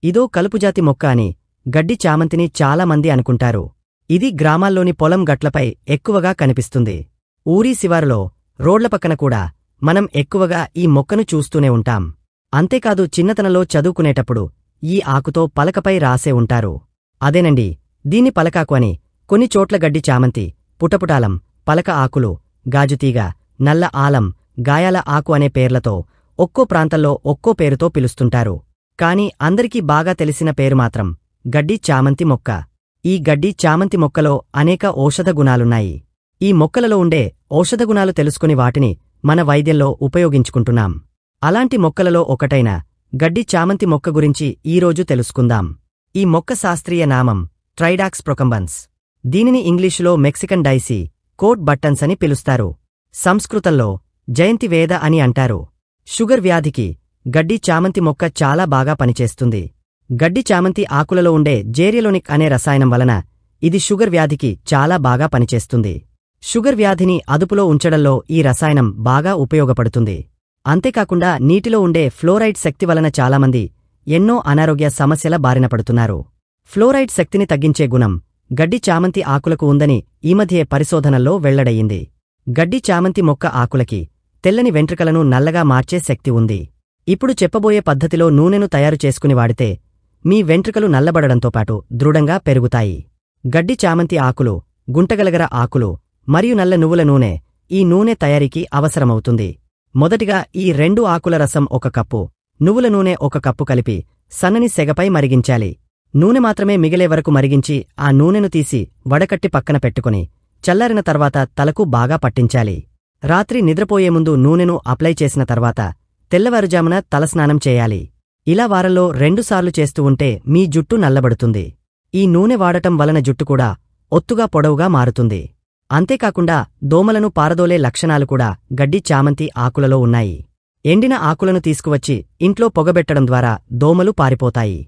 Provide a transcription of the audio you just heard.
ఇదో కలుపుజాతి మొక్క అని గడ్డి చామంతిని చాలామంది అనుకుంటారు. ఇది గ్రామాల్లోని పొలం గట్లపై ఎక్కువగా కనిపిస్తుంది. ఊరి శివారులో రోడ్ల పక్కన కూడా మనం ఎక్కువగా ఈ మొక్కను చూస్తూనే ఉంటాం. అంతేకాదు చిన్నతనంలో చదువుకునేటప్పుడు ఈ ఆకుతో పలకపై రాసే ఉంటారు. అదేనండి దీన్ని పలకాకు అని. కొన్ని చోట్ల గడ్డి చామంతి, పుటపుటాలం, పలక ఆకులు, గాజుతీగ, నల్ల ఆలం, గాయాల ఆకు అనే పేర్లతో ఒక్కో ప్రాంతంలో ఒక్కో పేరుతో పిలుస్తుంటారు. కాని అందరికీ బాగా తెలిసిన పేరు మాత్రం గడ్డి చామంతి మొక్క. ఈ గడ్డి చామంతి మొక్కలో అనేక ఔషధ గుణాలున్నాయి. ఈ మొక్కలలో ఉండే ఔషధ గుణాలు తెలుసుకుని వాటిని మన వైద్యంలో ఉపయోగించుకుంటున్నాం. అలాంటి మొక్కలలో ఒకటైన గడ్డి చామంతి మొక్క గురించి ఈరోజు తెలుసుకుందాం. ఈ మొక్క శాస్త్రీయ నామం ట్రైడాక్స్ ప్రొకంబన్స్. దీనిని ఇంగ్లీషులో మెక్సికన్ డైసీ కోట్ బట్టన్స్ అని పిలుస్తారు. సంస్కృతంలో జయంతి వేద అని అంటారు. షుగర్ వ్యాధికి గడ్డి చామంతి మొక్క చాలా బాగా పనిచేస్తుంది. గడ్డి చామంతి ఆకులలో ఉండే జేరియలోనిక్ అనే రసాయనం వలన ఇది షుగర్ వ్యాధికి చాలా బాగా పనిచేస్తుంది. షుగర్ వ్యాధిని అదుపులో ఉంచడంలో ఈ రసాయనం బాగా ఉపయోగపడుతుంది. అంతేకాకుండా నీటిలో ఉండే ఫ్లోరైడ్ శక్తి వలన చాలామంది ఎన్నో అనారోగ్య సమస్యల బారిన పడుతున్నారు. ఫ్లోరైడ్ శక్తిని తగ్గించే గుణం గడ్డి చామంతి ఆకులకు ఉందని ఈ మధ్యే పరిశోధనల్లో వెల్లడయింది. గడ్డి చామంతి మొక్క ఆకులకి తెల్లని వెంట్రుకలను నల్లగా మార్చే శక్తి ఉంది. ఇప్పుడు చెప్పబోయే పద్ధతిలో నూనెను తయారు చేసుకుని వాడితే మీ వెంట్రుకలు నల్లబడడంతోపాటు దృఢంగా పెరుగుతాయి. గడ్డి చామంతి ఆకులు, గుంటగలగర ఆకులు మరియు నల్ల నువ్వుల నూనె ఈ నూనె తయారీకి అవసరమవుతుంది. మొదటిగా ఈ 2 ఆకుల రసం 1 కప్పు, నువ్వుల నూనె 1 కప్పు కలిపి సన్నని సెగపై మరిగించాలి. నూనె మాత్రమే మిగిలే వరకు మరిగించి ఆ నూనెను తీసి వడకట్టి పక్కన పెట్టుకుని చల్లారిన తర్వాత తలకు బాగా పట్టించాలి. రాత్రి నిద్రపోయే ముందు నూనెను అప్లై చేసిన తర్వాత తెల్లవారుజామున తలస్నానం చేయాలి. ఇలా వారంలో 2 సార్లు చేస్తూ ఉంటే మీ జుట్టు నల్లబడుతుంది. ఈ నూనె వాడటం వలన జుట్టు కూడా ఒత్తుగా పొడవుగా మారుతుంది. అంతేకాకుండా దోమలను పారదోలే లక్షణాలు కూడా గడ్డి చామంతి ఆకులలో ఉన్నాయి. ఎండిన ఆకులను తీసుకువచ్చి ఇంట్లో పొగబెట్టడం ద్వారా దోమలు పారిపోతాయి.